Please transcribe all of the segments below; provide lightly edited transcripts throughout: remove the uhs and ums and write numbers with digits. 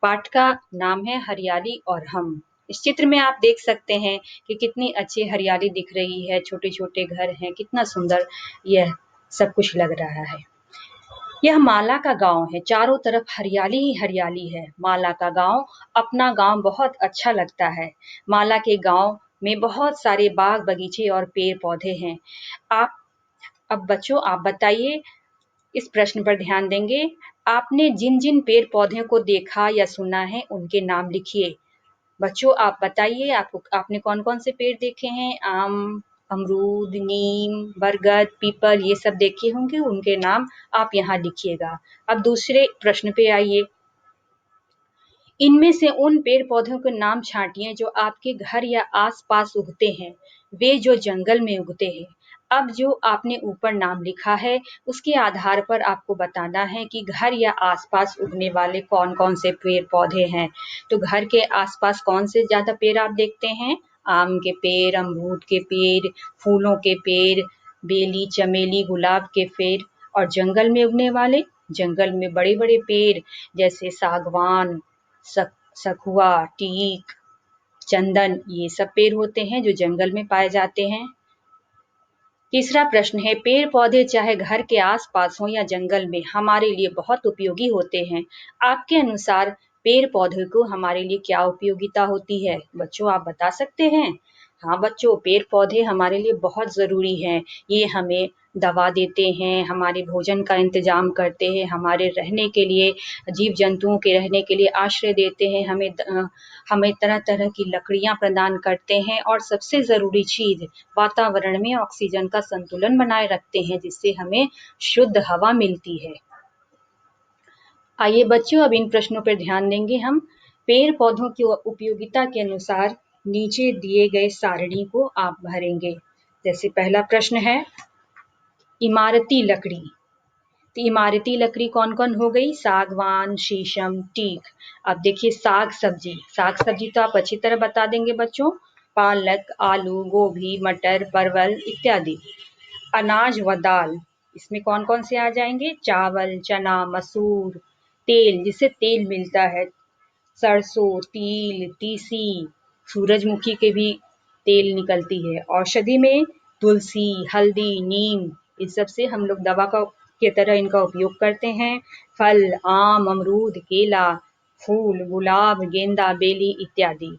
पाठ का नाम है हरियाली और हम। इस चित्र में आप देख सकते हैं कि कितनी अच्छी हरियाली दिख रही है, छोटे-छोटे घर हैं, कितना सुंदर यह सब कुछ लग रहा है। यह माला का गाँव है, चारों तरफ हरियाली ही हरियाली है। माला का गाँव, अपना गाँव बहुत अच्छा लगता है। माला के गाँव में बहुत सारे बाग, बगीचे और पेड़-पौधे हैं। आप अब बच्चों आप बताइए, इस प्रश्न पर ध्यान देंगे। आपने जिन-जिन पेड़-पौधों को देखा या सुना है, उनके नाम लिखिए। बच्चों आप बताइए आपने कौन-कौन से पेड़ देखे हैं? आम, अमरूद, नीम, बरगद, पीपल ये सब देखे होंगे, उनके नाम आप यहाँ लिखिएगा। अब दूसरे प्रश्न पे आइए। इनमें से उन पेड़-पौधों के नाम छाँटिए जो आपके घर या आस-पास उगते हैं, वे जो जंगल में उगते हैं। अब जो आपने ऊपर नाम लिखा है, उसके आधार पर आपको बताना है कि घर या आस-पास उगने वाले कौन-कौन से पेड़-पौधे हैं। तो घर के आस-पास कौन से ज़्यादा पेड़ आप देखते हैं? आम के पेड़, अमरूद के पेड़, फूलों के पेड़, बेली, चमेली, गुलाब के पेड़ और जंगल में उगने वाले, जंगल में बड़े-बड़े पेड़ जैसे सागवान, सखुआ, टीक, चंदन ये सब पेड़ होते हैं जो जंगल में पाए जाते हैं। तीसरा प्रश्न है पेड़-पौधे चाहे घर के आस-पास हो या जंगल में हमारे लिए बहुत उपयोगी होते हैं। आपके अनुसार पेड़-पौधे को हमारे लिए क्या उपयोगिता होती है? बच्चों आप बता सकते हैं? हाँ बच्चों, पेड़-पौधे हमारे लिए बहुत ज़रूरी हैं। ये हमें दवा देते हैं, हमारे भोजन का इंतज़ाम करते हैं, हमारे रहने के लिए, जीव-जंतुओं के रहने के लिए आश्रय देते हैं, हमें तरह-तरह की लकड़ियाँ प्रदान करते हैं और सबसे ज़रूरी चीज़ वातावरण में ऑक्सीजन का संतुलन बनाए रखते हैं जिससे हमें शुद्ध हवा मिलती है। आइए बच्चों अब इन प्रश्नों पर ध्यान देंगे हम। पेड़ पौधों की उपयोगिता के अनुसार नीचे दिए गए सारणी को आप भरेंगे। जैसे पहला प्रश्न है इमारती लकड़ी। तो इमारती लकड़ी कौन कौन हो गई? सागवान, शीशम, टीक। अब देखिए साग सब्जी तो आप अच्छी तरह बता देंगे बच्चों। पालक, आलू, गोभी, मटर, परवल इत्यादि। अनाज व दाल, इसमें कौन कौन से आ जाएंगे? चावल, चना, मसूर। तेल, जिससे तेल मिलता है, सरसों, तिल, तीसी, सूरजमुखी के भी तेल निकलती है। औषधि में तुलसी, हल्दी, नीम, इन सब से हम लोग दवा के तरह इनका उपयोग करते हैं। फल, आम, अमरूद, केला, फूल, गुलाब, गेंदा, बेली इत्यादि।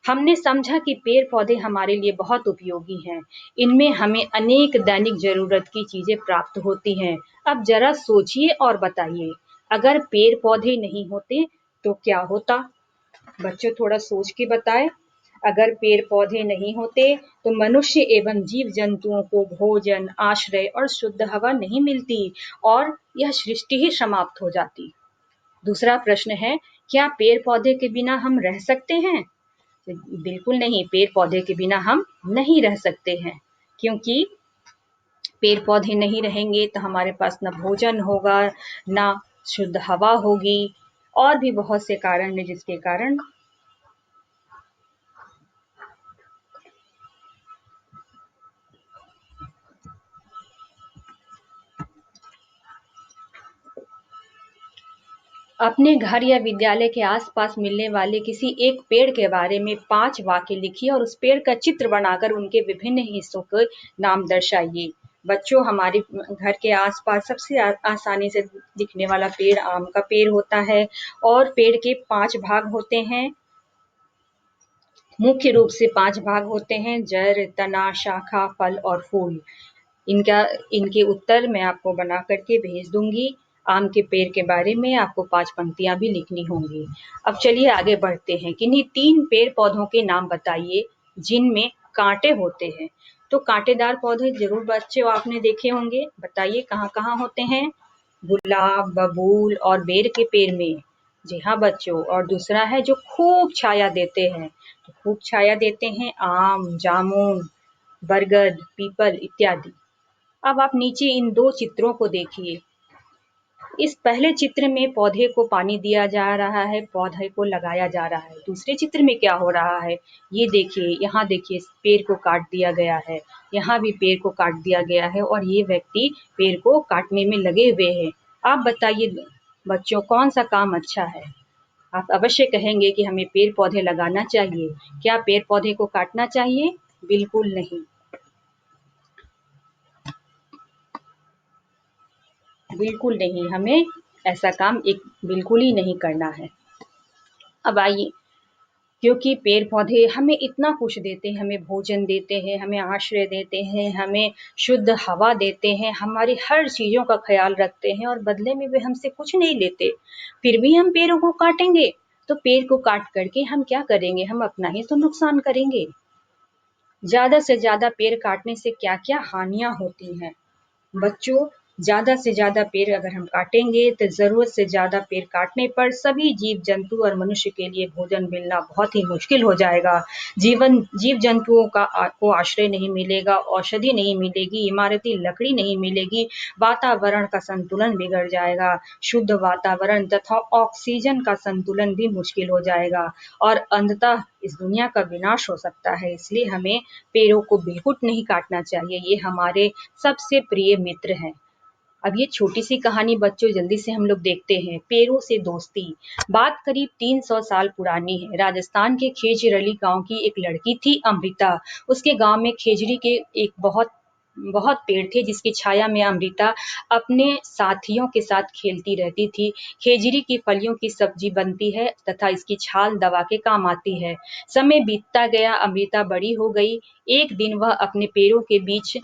हमने समझा कि पेड़ पौधे हमारे लिए बहुत उपयोगी हैं। इनमें हमें अनेक दैनिक जरूरत की चीजें प्राप्त होती हैं। अब जरा सोचिए और बताइए, अगर पेड़ पौधे नहीं होते तो क्या होता? बच्चों थोड़ा सोच के बताएं। अगर पेड़ पौधे नहीं होते तो मनुष्य एवं जीव जंतुओं को भोजन, आश्रय और शुद्ध हवा नहीं मिलती और यह सृष्टि ही समाप्त हो जाती। दूसरा प्रश्न है, क्या पेड़ पौधे के बिना हम रह सकते हैं? बिल्कुल नहीं, पेड़ पौधे के बिना हम नहीं रह सकते हैं, क्योंकि पेड़ पौधे नहीं रहेंगे तो हमारे पास ना भोजन होगा, ना शुद्ध हवा होगी और भी बहुत से कारण हैं जिसके कारण अपने घर या विद्यालय के आसपास मिलने वाले किसी एक पेड़ के बारे में 5 वाक्य लिखिए और उस पेड़ का चित्र बनाकर उनके विभिन्न हिस्सों के नाम दर्शाइए। बच्चों हमारे घर के आसपास सबसे आसानी से दिखने वाला पेड़ आम का पेड़ होता है और पेड़ के 5 भाग होते हैं। मुख्य रूप से 5 भाग होते हैं, जड़, तना, शाखा, फल और फूल। इनके उत्तर मैं आपको बना करके भेज दूंगी। आम के पेड़ के बारे में आपको 5 पंक्तियां भी लिखनी होंगी। अब चलिए आगे बढ़ते हैं। किन्हीं 3 पेड़ पौधों के नाम बताइए जिनमें कांटे होते हैं। तो कांटेदार पौधे जरूर बच्चों आपने देखे होंगे। बताइए कहाँ-कहाँ होते हैं? गुलाब, बबूल और बेर के पेड़ में। जी हाँ बच्चों, और दूसरा है जो खूब छाया देते हैं। तो खूब छाया देते हैं आम, जामुन, बरगद, पीपल इत्यादि। अब आप नीचे इन 2 चित्रों को देखिए। इस पहले चित्र में पौधे को पानी दिया जा रहा है, पौधे को लगाया जा रहा है। दूसरे चित्र में क्या हो रहा है? ये देखिए, यहाँ देखिए पेड़ को काट दिया गया है, यहाँ भी पेड़ को काट दिया गया है और ये व्यक्ति पेड़ को काटने में लगे हुए हैं। आप बताइए बच्चों कौन सा काम अच्छा है? आप अवश्य कहेंगे कि हमें पेड़ पौधे लगाना चाहिए। क्या पेड़ पौधे को काटना चाहिए? बिल्कुल नहीं। बिल्कुल नहीं, हमें ऐसा काम बिल्कुल ही नहीं करना है। अब आइए, क्योंकि पेड़ पौधे हमें इतना कुछ देते हैं, हमें भोजन देते हैं, हमें आश्रय देते हैं, हमें शुद्ध हवा देते हैं, हमारी हर चीजों का ख्याल रखते हैं और बदले में वे हमसे कुछ नहीं लेते। फिर भी हम पेड़ों को काटेंगे, तो पेड़ को काट करके हम क्या करेंगे? हम अपना ही तो नुकसान करेंगे। ज्यादा से ज्यादा पेड़ काटने से क्या क्या हानियां होती हैं? बच्चों, ज़्यादा से ज़्यादा पेड़ अगर हम काटेंगे तो ज़रूरत से ज़्यादा पेड़ काटने पर सभी जीव-जंतु और मनुष्य के लिए भोजन मिलना बहुत ही मुश्किल हो जाएगा। जीव-जंतुओं को आश्रय नहीं मिलेगा, औषधि नहीं मिलेगी, इमारती लकड़ी नहीं मिलेगी, वातावरण का संतुलन बिगड़ जाएगा, शुद्ध वातावरण तथा ऑक्सीजन का संतुलन भी मुश्किल हो जाएगा और अंततः इस दुनिया का विनाश हो सकता है। इसलिए हमें पेड़ों को बिल्कुल नहीं काटना चाहिए। ये हमारे सबसे प्रिय मित्र हैं। अब ये छोटी सी कहानी बच्चों जल्दी से हम लोग देखते हैं। पेड़ों से दोस्ती। बात करीब 300 साल पुरानी है। राजस्थान के खेजरली गांव की एक लड़की थी अमृता। उसके गांव में खेजड़ी के एक बहुत बहुत पेड़ थे जिसकी छाया में अमृता अपने साथियों के साथ खेलती रहती थी। खेजड़ी की फलियों की सब्जी बनती है तथा इसकी छाल दवा के काम आती है। समय बीतता गया, अमृता बड़ी हो गई। एक दिन वह अपने पेड़ों के बीच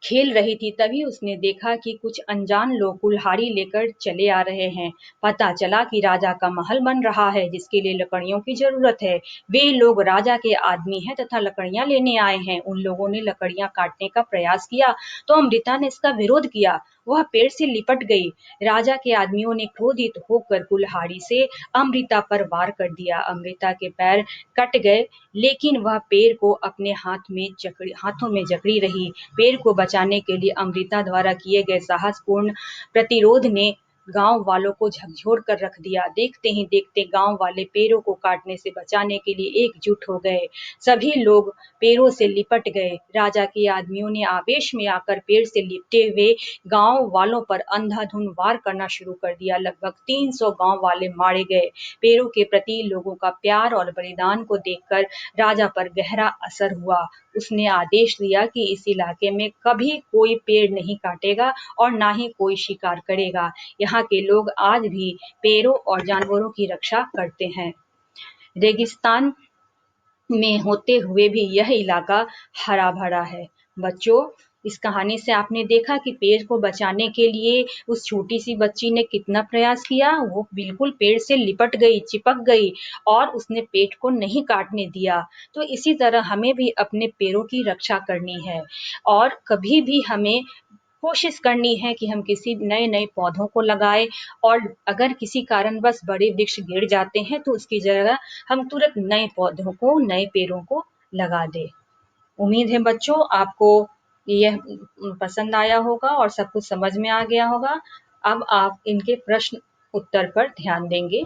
खेल रही थी, तभी उसने देखा कि कुछ अनजान लोग कुल्हाड़ी लेकर चले आ रहे हैं। पता चला कि राजा का महल बन रहा है जिसके लिए लकड़ियों की जरूरत है। वे लोग राजा के आदमी हैं तथा लकड़ियां लेने आए हैं। उन लोगों ने लकड़ियां काटने का प्रयास किया तो अमृता ने इसका विरोध किया। वह पेड़ से लिपट गई। राजा के आदमियों ने क्रोधित होकर कुल्हाड़ी से अमृता पर वार कर दिया। अमृता के पैर कट गए, लेकिन वह पेड़ को अपने हाथों में जकड़ी रही। पेड़ को बचाने के लिए अमृता द्वारा किए गए साहसपूर्ण प्रतिरोध ने गांव वालों को झकझोर कर रख दिया। देखते ही देखते गांव वाले पेड़ों को काटने से बचाने के लिए एकजुट हो गए। सभी लोग पेड़ों से लिपट गए। राजा के आदमियों ने आवेश में आकर पेड़ से लिपटे हुए गांव वालों पर अंधाधुंध वार करना शुरू कर दिया। लगभग 300 गांव वाले मारे गए। पेड़ों के प्रति लोगों का प्यार और बलिदान को देखकर राजा पर गहरा असर हुआ। उसने आदेश दिया कि इस इलाके में कभी कोई पेड़ नहीं काटेगा और ना ही कोई शिकार करेगा। यहाँ के लोग आज भी पेड़ों और जानवरों की रक्षा करते हैं। रेगिस्तान में होते हुए भी यह इलाका हरा भरा है। बच्चों, इस कहानी से आपने देखा कि पेड़ को बचाने के लिए उस छोटी सी बच्ची ने कितना प्रयास किया। वो बिल्कुल पेड़ से लिपट गई, चिपक गई और उसने पेड़ को नहीं काटने दिया। तो इसी तरह हमें भी अपने पेड़ों की रक्षा करनी है और कभी भी हमें कोशिश करनी है कि हम किसी नए नए पौधों को लगाएं और अगर किसी कारणवश बड़े वृक्ष गिर जाते हैं तो उसकी जगह हम तुरंत नए पौधों को, नए पेड़ों को लगा दें। उम्मीद है बच्चों आपको यह पसंद आया होगा और सब कुछ समझ में आ गया होगा। अब आप इनके प्रश्न उत्तर पर ध्यान देंगे।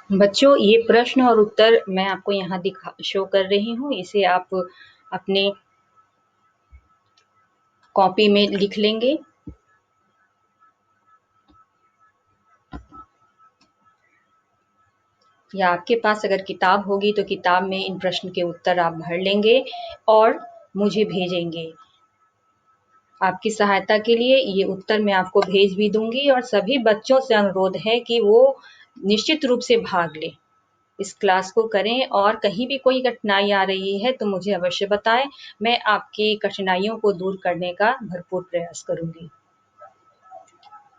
बच्चों, ये प्रश्न और उत्तर मैं आपको यहाँ शो कर रही हूँ। इसे आप अपने कॉपी में लिख लेंगे। या आपके पास अगर किताब होगी तो किताब में इन प्रश्न के उत्तर आप भर लेंगे और मुझे भेजेंगे। आपकी सहायता के लिए ये उत्तर मैं आपको भेज भी दूंगी और सभी बच्चों से अनुरोध है कि वो निश्चित रूप से भाग लें, इस क्लास को करें और कहीं भी कोई कठिनाई आ रही है तो मुझे अवश्य बताएं। मैं आपकी कठिनाइयों को दूर करने का भरपूर प्रयास करूंगी।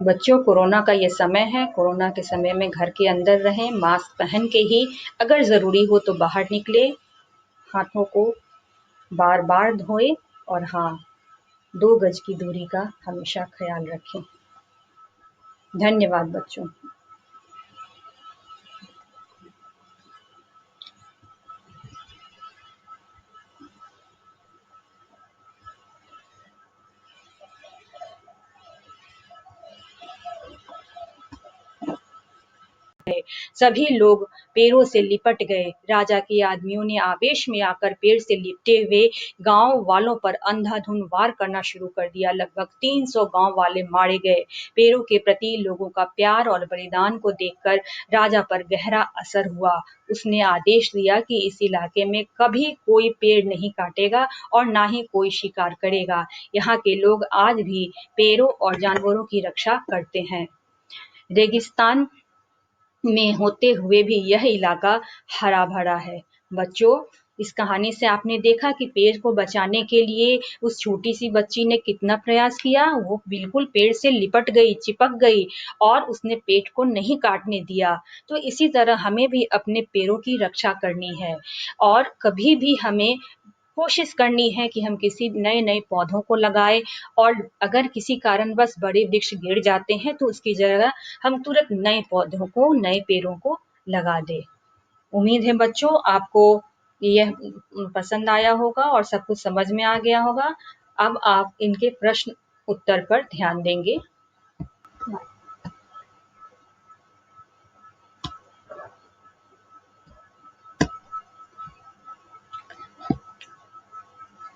बच्चों, कोरोना का ये समय है। कोरोना के समय में घर के अंदर रहें, मास्क पहन के ही, अगर ज़रूरी हो तो बाहर निकले, हाथों को बार-बार धोएं और हाँ, 2 गज की दूरी का हमेशा ख्याल रखें। धन्यवाद बच्चों। सभी लोग पेड़ों से लिपट गए। राजा के आदमियों ने आवेश में आकर पेड़ से लिपटे हुए गांव वालों पर अंधाधुंध वार करना शुरू कर दिया। लगभग 300 गांव वाले मारे गए। पेड़ों के प्रति लोगों का प्यार और बलिदान को देखकर राजा पर गहरा असर हुआ। उसने आदेश दिया कि इस इलाके में कभी कोई पेड़ नहीं काटेगा और ना ही कोई शिकार करेगा। यहाँ के लोग आज भी पेड़ों और जानवरों की रक्षा करते हैं। रेगिस्तान में होते हुए भी यह इलाका हरा भरा है। बच्चों, इस कहानी से आपने देखा कि पेड़ को बचाने के लिए उस छोटी सी बच्ची ने कितना प्रयास किया। वो बिल्कुल पेड़ से लिपट गई, चिपक गई और उसने पेड़ को नहीं काटने दिया। तो इसी तरह हमें भी अपने पेड़ों की रक्षा करनी है और कभी भी हमें कोशिश करनी है कि हम किसी नए नए पौधों को लगाएं और अगर किसी कारणवश बड़े वृक्ष गिर जाते हैं तो उसकी जगह हम तुरंत नए पौधों को, नए पेड़ों को लगा दें। उम्मीद है बच्चों आपको यह पसंद आया होगा और सब कुछ समझ में आ गया होगा। अब आप इनके प्रश्न उत्तर पर ध्यान देंगे।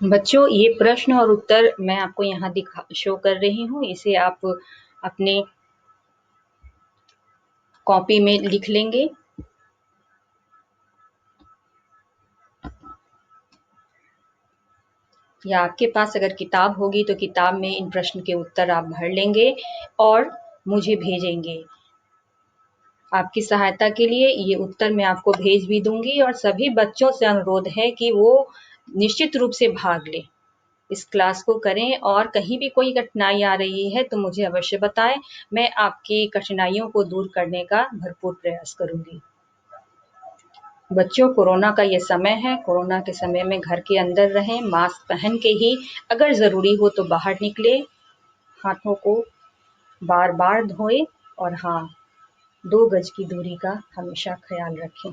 बच्चों, ये प्रश्न और उत्तर मैं आपको यहाँ शो कर रही हूँ। इसे आप अपने कॉपी में लिख लेंगे। या आपके पास अगर किताब होगी तो किताब में इन प्रश्न के उत्तर आप भर लेंगे और मुझे भेजेंगे। आपकी सहायता के लिए ये उत्तर मैं आपको भेज भी दूंगी और सभी बच्चों से अनुरोध है कि वो निश्चित रूप से भाग लें, इस क्लास को करें और कहीं भी कोई कठिनाई आ रही है तो मुझे अवश्य बताएं। मैं आपकी कठिनाइयों को दूर करने का भरपूर प्रयास करूंगी। बच्चों, कोरोना का ये समय है। कोरोना के समय में घर के अंदर रहें, मास्क पहन के ही अगर ज़रूरी हो तो बाहर निकले, हाथों को बार-बार धोएं और हाँ, 2 गज की दूरी का हमेशा ख्याल रखें।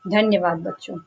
धन्यवाद बच्चों।